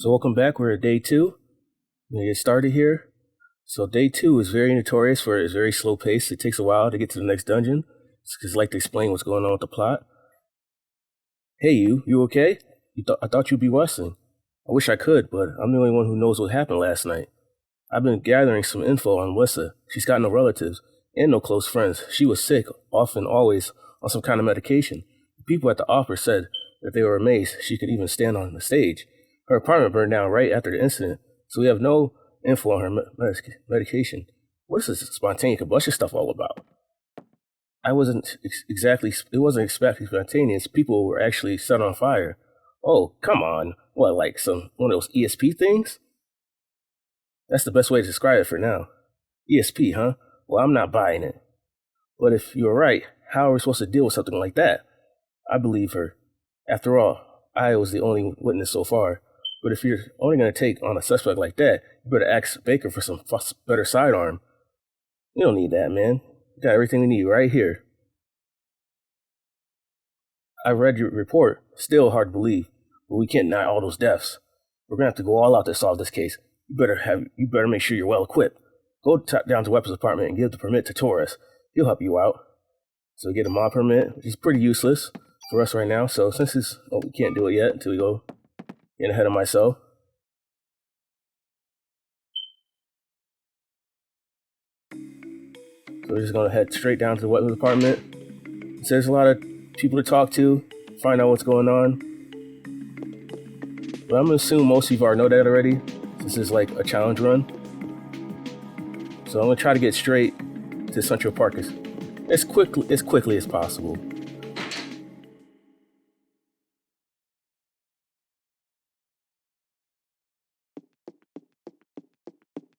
So welcome back. We're at day 2. We're gonna get started here. So day 2 is very notorious for its very slow pace. It takes a while to get to the next dungeon. It's because I like to explain what's going on with the plot. Hey, you okay? I thought you'd be wrestling. I wish I could, but I'm the only one who knows what happened last night. I've been gathering some info on Wissa. She's got no relatives and no close friends. She was sick, often always on some kind of medication. The people at the office said that they were amazed she could even stand on the stage. Her apartment burned down right after the incident, so we have no info on her medication. What is this spontaneous combustion stuff all about? It wasn't exactly spontaneous. People were actually set on fire. Oh, come on. What, like one of those ESP things? That's the best way to describe it for now. ESP, huh? Well, I'm not buying it. But if you're right, how are we supposed to deal with something like that? I believe her. After all, I was the only witness so far. But if you're only going to take on a suspect like that, you better ask Baker for some better sidearm. You don't need that, man. You got everything we need right here. I read your report. Still hard to believe, but we can't deny all those deaths. We're going to have to go all out to solve this case. You better make sure you're well equipped. Go down to weapons department and give the permit to Torres. He'll help you out. So get a mod permit, which is pretty useless for us right now. So since we can't do it yet until we go get ahead of myself. So we're just gonna head straight down to the weapons department. So there's a lot of people to talk to, find out what's going on. But I'm gonna assume most of you already know that already. This is like a challenge run. So I'm gonna try to get straight to Central Park as quickly as possible.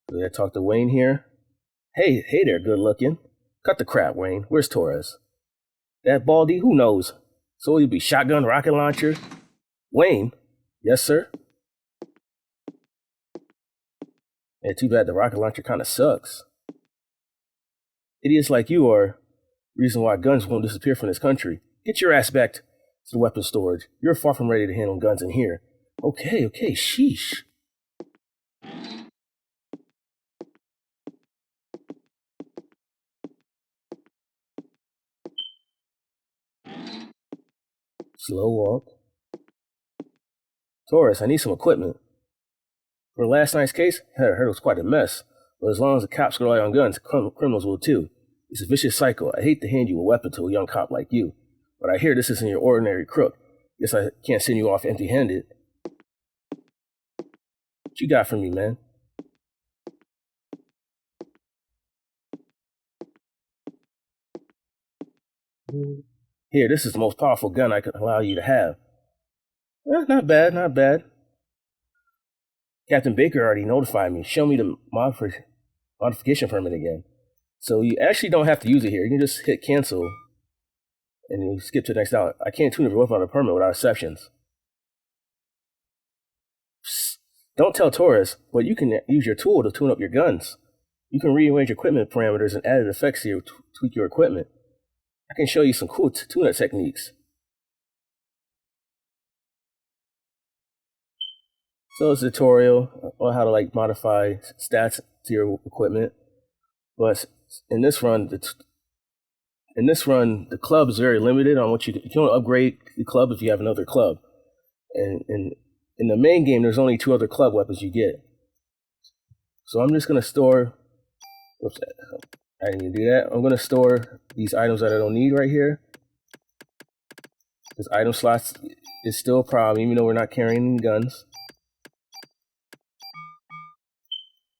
So I talk to Wayne here. Hey there, good looking. Cut the crap, Wayne. Where's Torres? That baldy? Who knows? So he'll be shotgun, rocket launcher. Wayne? Yes, sir? Yeah, too bad the rocket launcher kind of sucks. Idiots like you are the reason why guns won't disappear from this country. Get your ass back to the weapons storage. You're far from ready to handle guns in here. Okay, sheesh. Slow walk. Torres, I need some equipment. For last night's case, I heard it was quite a mess. But as long as the cops rely on guns, criminals will too. It's a vicious cycle. I hate to hand you a weapon to a young cop like you, but I hear this isn't your ordinary crook. Guess I can't send you off empty-handed. What you got for me, man? Here, this is the most powerful gun I could allow you to have. Not bad. Captain Baker already notified me. Show me the modification permit again. So you actually don't have to use it here. You can just hit cancel and you skip to the next down. I can't tune every weapon on a permit without exceptions. Psst. Don't tell Torres, but you can use your tool to tune up your guns. You can rearrange equipment parameters and add effects to tweak your equipment. I can show you some cool tune-up techniques. So it's a tutorial on how to modify stats to your equipment. But in this run, the club is very limited on what you can only upgrade the club if you have another club. And in the main game, there's only 2 other club weapons you get. So I'm just gonna store. Whoops, I didn't even do that. I'm gonna store these items that I don't need right here. This item slots is still a problem, even though we're not carrying any guns.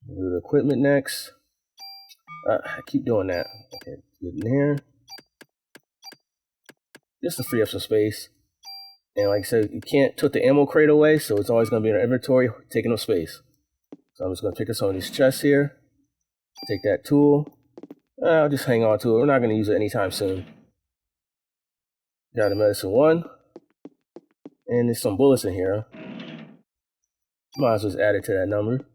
Do the equipment next. I keep doing that. Okay, get in here. Just to free up some space. And like I said, you can't put the ammo crate away, so it's always going to be in our inventory, taking up space. So I'm just going to pick up some of these chests here. Take that tool. I'll just hang on to it. We're not going to use it anytime soon. Got a medicine 1. And there's some bullets in here. Might as well just add it to that number.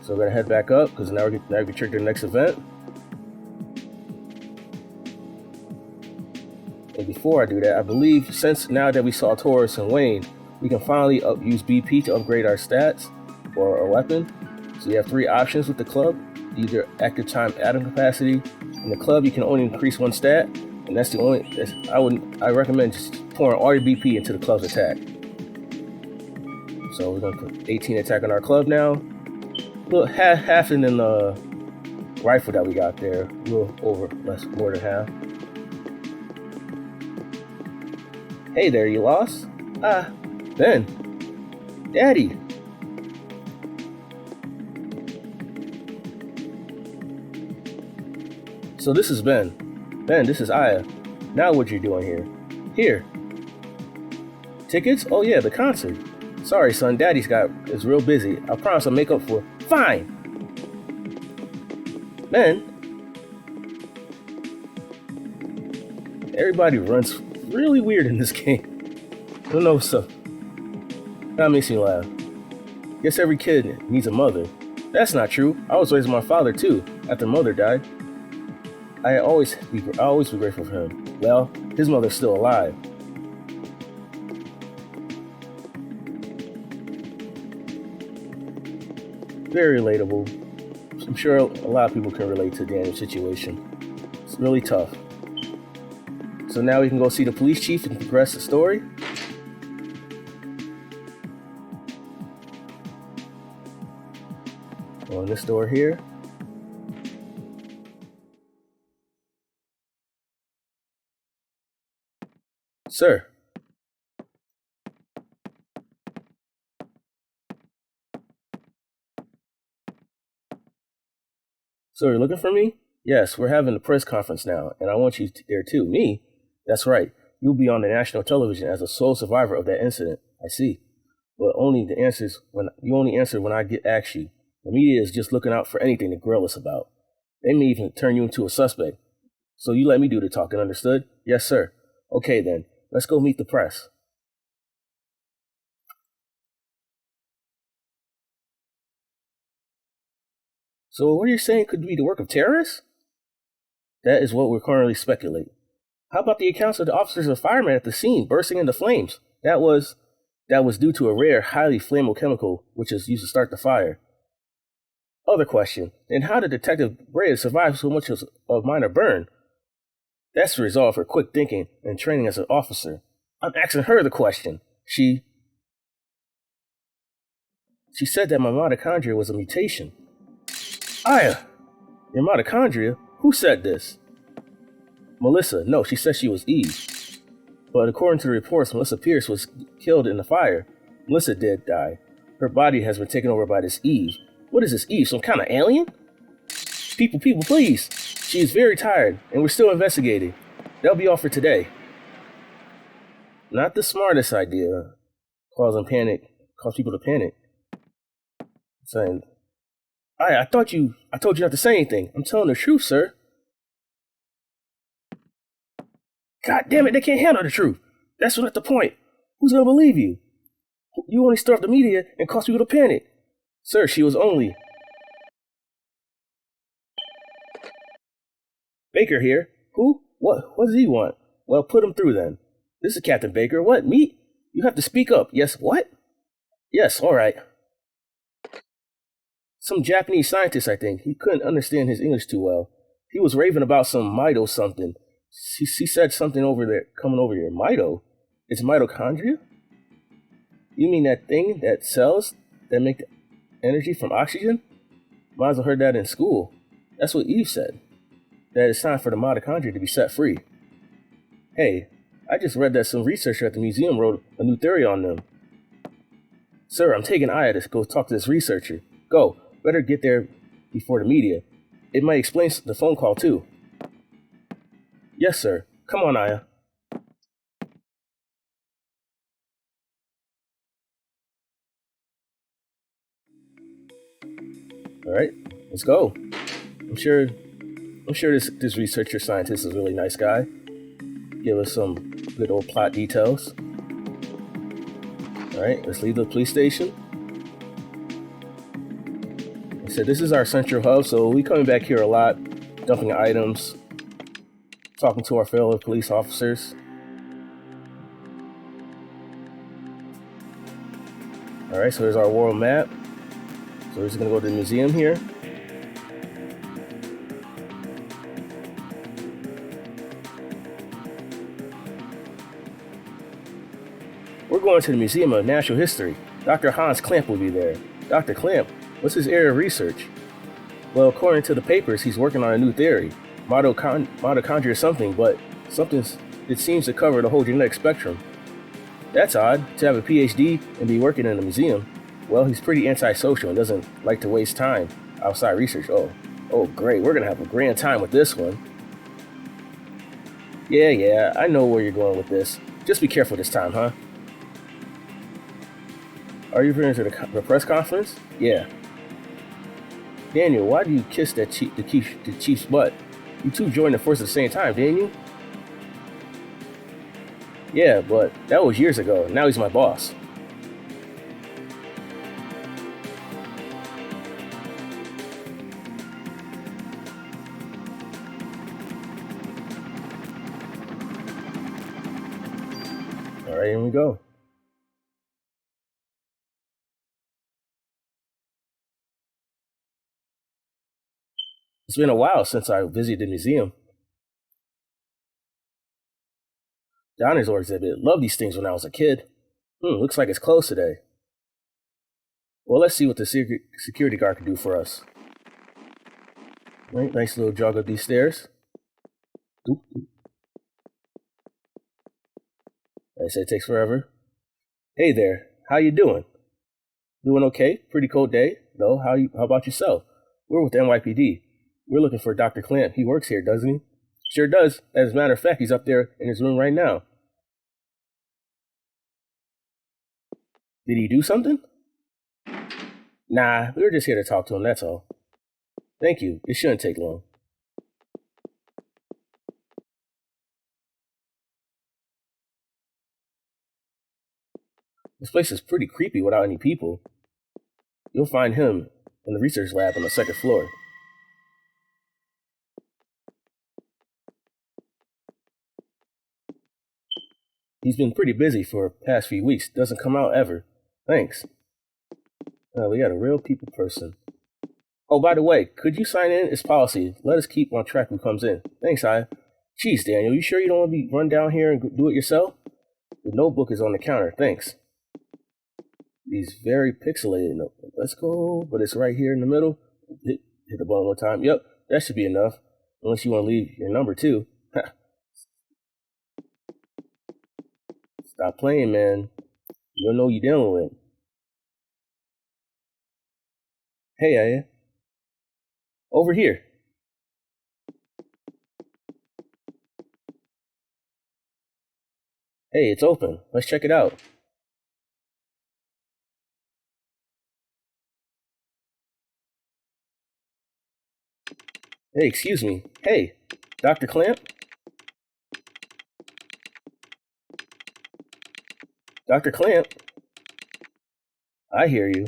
So we're gonna head back up because now we can trigger the next event. And before I do that, I believe since now that we saw Taurus and Wayne, we can finally use BP to upgrade our stats or our weapon. So you have 3 options with the club: either active time atom capacity. In the club, you can only increase 1 stat, and that's the only. I recommend just pouring all your BP into the club's attack. So we're gonna put 18 attack on our club now. A little half in the rifle that we got there. A little more than half. Hey there, you lost? Ben. Daddy. So this is Ben. Ben, this is Aya. Now what you doing here? Here. Tickets? Oh yeah, the concert. Sorry, son, Daddy's is real busy. I promise I'll make up for it. Fine! Ben? Everybody runs really weird in this game. I don't know, so that makes me laugh. Guess every kid needs a mother. That's not true. I was raised with my father too, after mother died. I always be grateful for him. Well, his mother's still alive. Very relatable. I'm sure a lot of people can relate to Daniel's situation. It's really tough. So now we can go see the police chief and progress the story. On this door here. Sir. So you're looking for me? Yes, we're having a press conference now, and I want you there too. Me? That's right. You'll be on the national television as a sole survivor of that incident. I see. But you only answer when I ask you. The media is just looking out for anything to grill us about. They may even turn you into a suspect. So you let me do the talking, understood? Yes, sir. Okay then, let's go meet the press. So what you're saying could be the work of terrorists? That is what we're currently speculating. How about the accounts of the officers and firemen at the scene bursting into flames? That was due to a rare, highly flammable chemical which is used to start the fire. Other question, then how did Detective Brea survive so much of minor burn? That's the result of her quick thinking and training as an officer. I'm asking her the question. She said that my mitochondria was a mutation. Aya, your mitochondria? Who said this? Melissa. No, she said she was Eve. But according to the reports, Melissa Pierce was killed in the fire. Melissa did die. Her body has been taken over by this Eve. What is this Eve? Some kind of alien? People, please. She is very tired, and we're still investigating. That'll be all for today. Not the smartest idea. Cause people to panic. Saying, I told you not to say anything. I'm telling the truth, sir. God damn it, they can't handle the truth. That's not the point. Who's gonna believe you? You only stir up the media and cause people to panic. Sir, she was only... Baker here. Who? What does he want? Well, put him through then. This is Captain Baker. What, me? You have to speak up. Yes, what? Yes, all right. Some Japanese scientist, I think. He couldn't understand his English too well. He was raving about some mito something. She said something over there, coming over here. Mito? It's mitochondria? You mean that thing, that cells that make the energy from oxygen? Might as well heard that in school. That's what Eve said. That it's time for the mitochondria to be set free. Hey, I just read that some researcher at the museum wrote a new theory on them. Sir, I'm taking Aya to go talk to this researcher. Go. Better get there before the media. It might explain the phone call too. Yes, sir. Come on, Aya. All right, let's go. I'm sure this researcher scientist is a really nice guy. Give us some good old plot details. All right, let's leave the police station. I said this is our central hub, so we coming back here a lot, dumping items, talking to our fellow police officers. Alright, so there's our world map. So we're just gonna go to the museum here. We're going to the Museum of Natural History. Dr. Hans Klamp will be there. Dr. Klamp, what's his area of research? Well, according to the papers, he's working on a new theory. Mitochondria something, but it seems to cover the whole genetic spectrum. That's odd, to have a PhD and be working in a museum. Well, he's pretty antisocial and doesn't like to waste time outside research. Oh, great, we're gonna have a grand time with this one. Yeah, I know where you're going with this. Just be careful this time, huh? Are you referring to the press conference? Yeah. Daniel, why do you kiss the chief's butt? You two joined the force at the same time, didn't you? Yeah, but that was years ago. Now he's my boss. Alright, here we go. It's been a while since I visited the museum. Dinosaur exhibit. Loved these things when I was a kid. Looks like it's closed today. Well, let's see what the security guard can do for us. Right, nice little jog up these stairs. Oop. I said it takes forever. Hey there, how you doing? Doing okay? Pretty cold day, though. How about yourself? We're with the NYPD. We're looking for Dr. Klamp. He works here, doesn't he? Sure does. As a matter of fact, he's up there in his room right now. Did he do something? Nah, we were just here to talk to him, that's all. Thank you. It shouldn't take long. This place is pretty creepy without any people. You'll find him in the research lab on the second floor. He's been pretty busy for the past few weeks. Doesn't come out ever. Thanks. We got a real people person. Oh, by the way, could you sign in? It's policy. Let us keep on track who comes in. Thanks, I. Jeez, Daniel, you sure you don't want to be run down here and do it yourself? The notebook is on the counter. Thanks. These very pixelated notebook. Let's go. But it's right here in the middle. Hit the button one time. Yep, that should be enough. Unless you want to leave your number too. Stop playing, man. You don't know who you're dealing with. Hey, Aya. Over here. Hey, it's open. Let's check it out. Hey, excuse me. Hey, Dr. Klamp? Dr. Klamp? I hear you.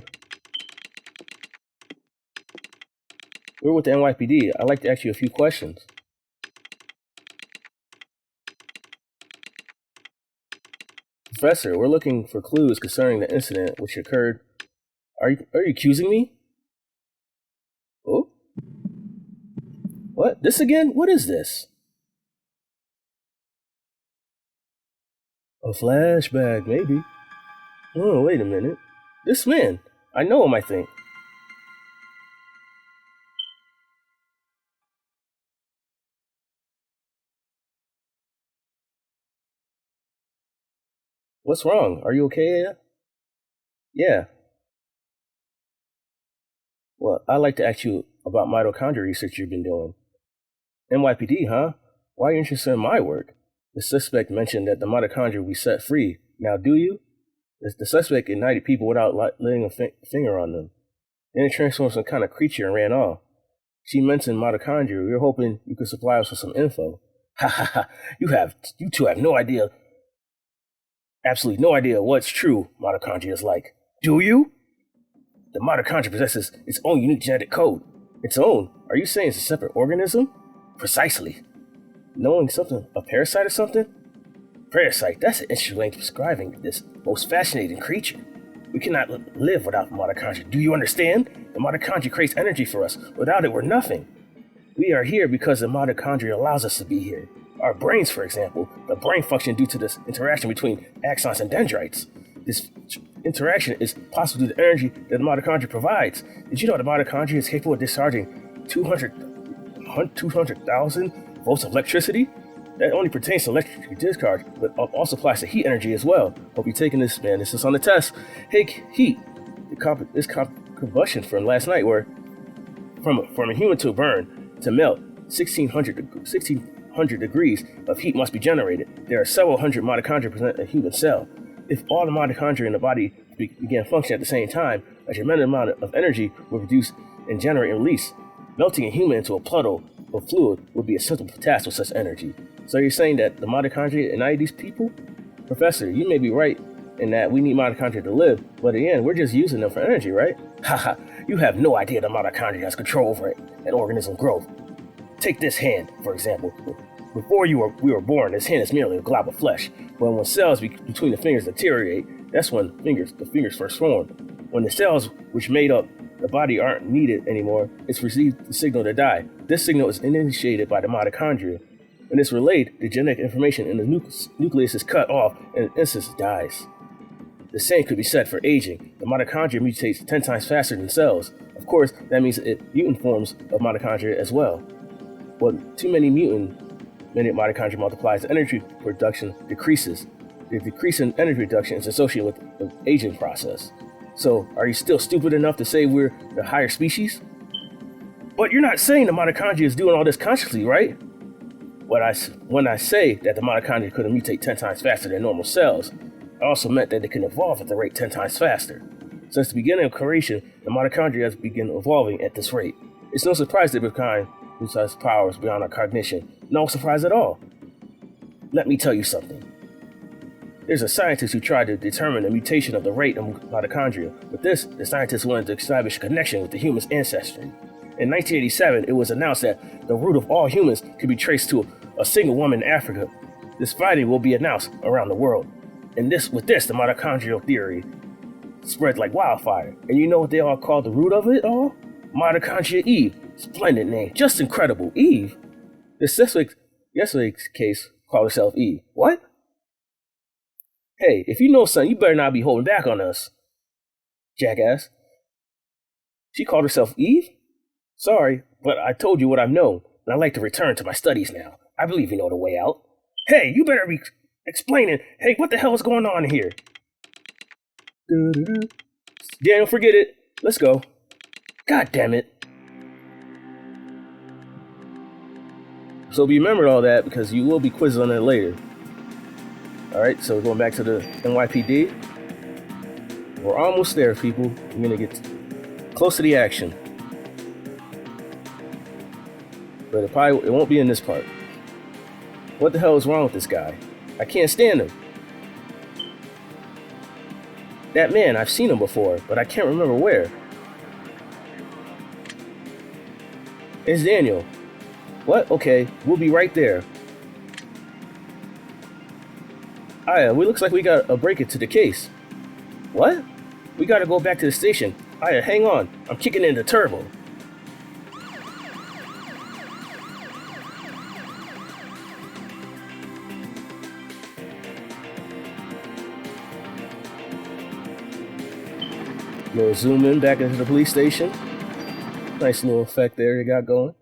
We're with the NYPD. I'd like to ask you a few questions. Professor, we're looking for clues concerning the incident which occurred. Are you accusing me? Oh? What? This again? What is this? A flashback, maybe. Oh, wait a minute. This man. I know him, I think. What's wrong? Are you okay, Aya? Yeah. Well, I'd like to ask you about mitochondria research you've been doing. NYPD, huh? Why are you interested in my work? The suspect mentioned that the mitochondria we set free. Now, do you? The suspect ignited people without laying a finger on them. Then it transformed some kind of creature and ran off. She mentioned mitochondria. We were hoping you could supply us with some info. Ha ha ha. You two have no idea. Absolutely no idea what's true mitochondria is like. Do you? The mitochondria possesses its own unique genetic code. Its own? Are you saying it's a separate organism? Precisely. Knowing something, a parasite or something? Parasite, that's an interesting way of describing this most fascinating creature. We cannot live without the mitochondria. Do you understand? The mitochondria creates energy for us. Without it, we're nothing. We are here because the mitochondria allows us to be here. Our brains, for example, the brain function due to this interaction between axons and dendrites. This interaction is possible due to the energy that the mitochondria provides. Did you know the mitochondria is capable of discharging 200,000 volts of electricity? That only pertains to electric discharge, but also applies to heat energy as well. Hope you're taking this, man. This is on the test. Hey, heat. This combustion from last night, where from a human to a burn to melt, 1600 degrees of heat must be generated. There are several hundred mitochondria present in a human cell. If all the mitochondria in the body began functioning at the same time, a tremendous amount of energy would produce and generate and release. Melting a human into a puddle of fluid would be a simple task with such energy. So you're saying that the mitochondria ignite these people? Professor, you may be right in that we need mitochondria to live, but in the end, we're just using them for energy, right? Haha, you have no idea the mitochondria has control over an organism's growth. Take this hand, for example. Before we were born, this hand is merely a glob of flesh. But when cells between the fingers deteriorate, that's when the fingers first form. When the cells which made up the body aren't needed anymore, it's received the signal to die. This signal is initiated by the mitochondria. When it's relayed, the genetic information in the nucleus is cut off and the insect dies. The same could be said for aging. The mitochondria mutates 10 times faster than cells. Of course, that means mutant forms of mitochondria as well. When too many mutant mitochondria multiplies, the energy production decreases. The decrease in energy production is associated with the aging process. So, are you still stupid enough to say we're the higher species? But you're not saying the mitochondria is doing all this consciously, right? When I say that the mitochondria could mutate 10 times faster than normal cells, I also meant that they can evolve at the rate 10 times faster. Since the beginning of creation, the mitochondria has begun evolving at this rate. It's no surprise that mankind possesses powers beyond our cognition. No surprise at all. Let me tell you something. There's a scientist who tried to determine the mutation of the rate of mitochondria. With this, the scientist wanted to establish a connection with the human's ancestry. In 1987, it was announced that the root of all humans could be traced to a single woman in Africa. This finding will be announced around the world. And with this, the mitochondrial theory spread like wildfire. And you know what they all call the root of it all? Mitochondria Eve. Splendid name. Just incredible. Eve? Yesterday's case called herself Eve. What? Hey, if you know something, you better not be holding back on us. Jackass. She called herself Eve? Sorry, but I told you what I've known, and I'd like to return to my studies now. I believe you know the way out. Hey, you better be explaining. Hey, what the hell is going on here? Daniel, forget it. Let's go. God damn it. So be remembered all that because you will be quizzed on it later. Alright, so going back to the NYPD. We're almost there, people. We're going to get close to the action. But it won't be in this part. What the hell is wrong with this guy? I can't stand him. That man, I've seen him before, but I can't remember where. It's Daniel. What? Okay, we'll be right there. Aya, it looks like we got a break into the case. What? We gotta go back to the station. Aya, hang on. I'm kicking in the turbo. Little zoom in back into the police station. Nice little effect there you got going.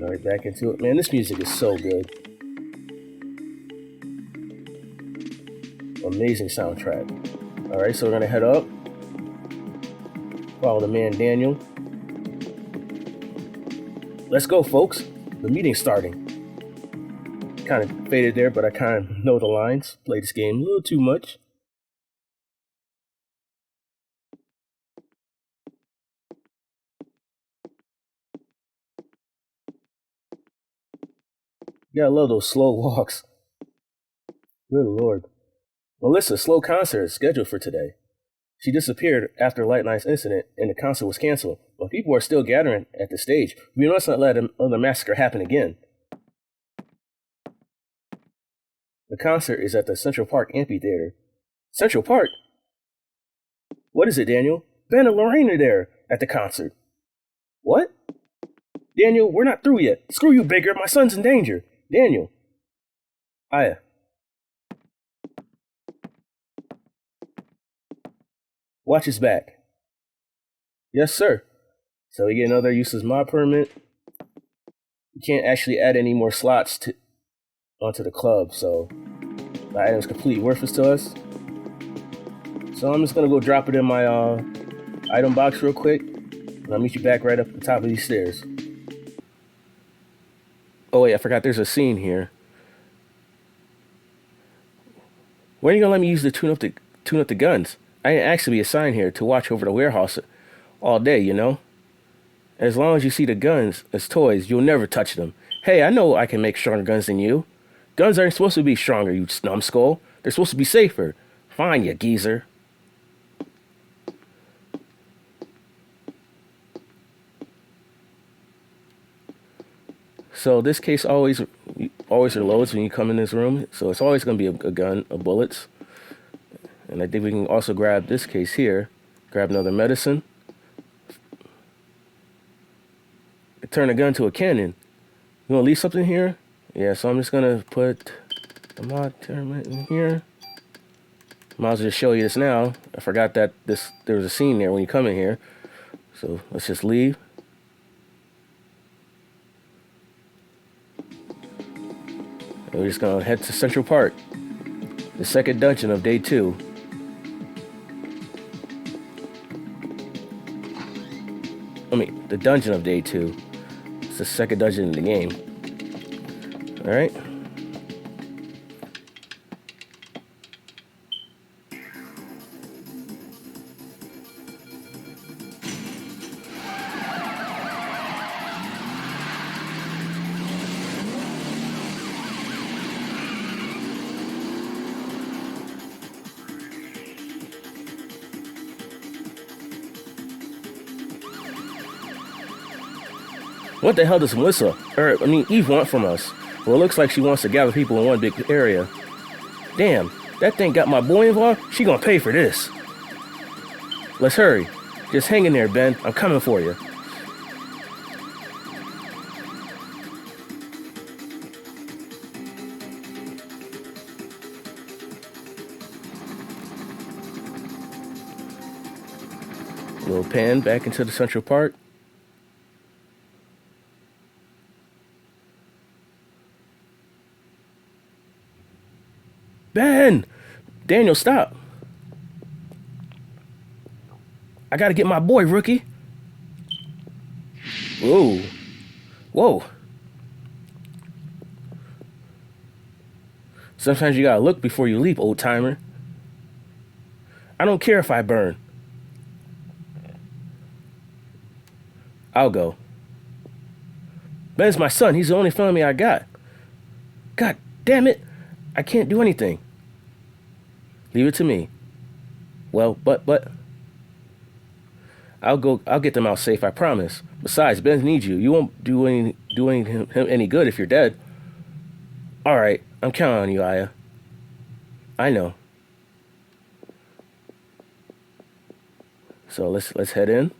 Alright, back into it. Man, this music is so good. Amazing soundtrack. Alright, so we're gonna head up. Follow the man Daniel. Let's go, folks. The meeting's starting. Kind of faded there, but I kind of know the lines. Played this game a little too much. Yeah, I love those slow walks. Good lord. Melissa's slow concert is scheduled for today. She disappeared after Light Night's incident and the concert was canceled, but people are still gathering at the stage. We must not let another massacre happen again. The concert is at the Central Park Amphitheater. Central Park? What is it, Daniel? Ben and Lorraine are there at the concert. What? Daniel, we're not through yet. Screw you, Baker. My son's in danger. Daniel. Aya. Watch his back. Yes, sir. So we get another useless mod permit. You can't actually add any more slots onto the club, so the item's completely worthless to us. So I'm just gonna go drop it in my item box real quick, and I'll meet you back right up at the top of these stairs. Oh wait, I forgot there's a scene here. When are you gonna let me use the tune up the guns? I ain't actually assigned here to watch over the warehouse all day, you know? As long as you see the guns as toys, you'll never touch them. Hey, I know I can make stronger guns than you. Guns aren't supposed to be stronger, you numbskull. They're supposed to be safer. Fine, you geezer. So this case always reloads when you come in this room. So it's always going to be a gun of bullets. And I think we can also grab this case here. Grab another medicine. Turn a gun to a cannon. You want to leave something here? Yeah, so I'm just going to put the mod terminate in here. Might as well just show you this now. I forgot that there was a scene there when you come in here. So let's just leave. And we're just going to head to Central Park. The second dungeon of day 2. The dungeon of day 2. It's the second dungeon in the game. Alright. What the hell does Eve want from us? Well, it looks like she wants to gather people in one big area. Damn, that thing got my boy involved? She gonna pay for this. Let's hurry. Just hang in there, Ben. I'm coming for you. Little pan back into the Central Park. Ben! Daniel, stop. I gotta get my boy, rookie. Whoa. Whoa. Sometimes you gotta look before you leap, old timer. I don't care if I burn. I'll go. Ben's my son. He's the only family I got. God damn it. I can't do anything. Leave it to me. Well, but I'll get them out safe, I promise. Besides, Ben needs you. You won't do him any good if you're dead. All right, I'm counting on you, Aya. I know. So let's head in.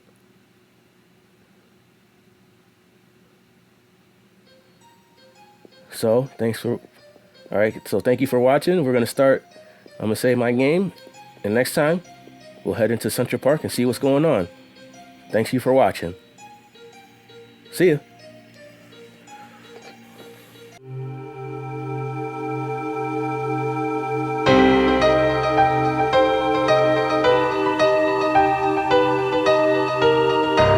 So thank you for watching. We're gonna start. I'm gonna save my game, and next time we'll head into Central Park and see what's going on. Thanks you for watching. See ya.